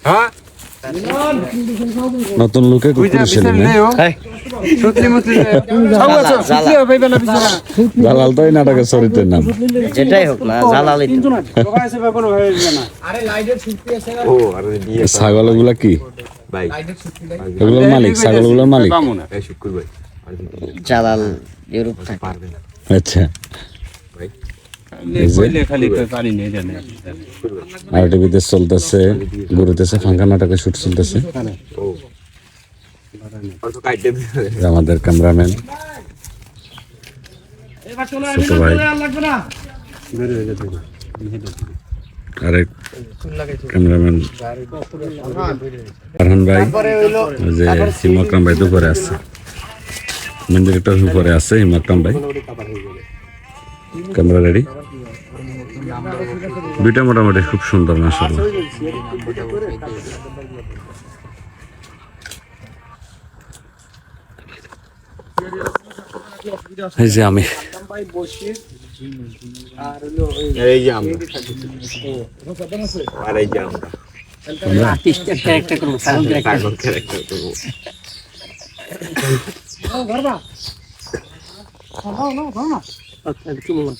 হ্যাঁ নতুন লোকে কুকুরছিলেন জালাল তো এই নাটকের চরিত্রের নাম যেটাই হোক না জালালি ছাগল ওগুলা কি এগুলোর মালিক ছাগলগুলোর মালিক জালাল ইউরোপ থাকে আচ্ছা আর টিভিতে চলতেছে গুরুতেছে ফাঙ্কা নাটকের শুট চলতেছে আমাদের ক্যামেরাম্যান ছোট ভাই আরেক ক্যামেরাম্যান ফারহান ভাই যে হিমাকরাম ভাই তো উপরে আছে মেন ডিরেক্টর উপরে আছে হিমাকরাম ভাই ক্যামেরা রেডি দুইটা মোটামুটি খুব সুন্দর মাশাআল্লাহ এই যে আমি এই যে আমরা আর এই যে আমরা আর্টিস্টের ক্যারেক্টার করব সাগর ক্যারেক্টার করব আচ্ছা কি বলবো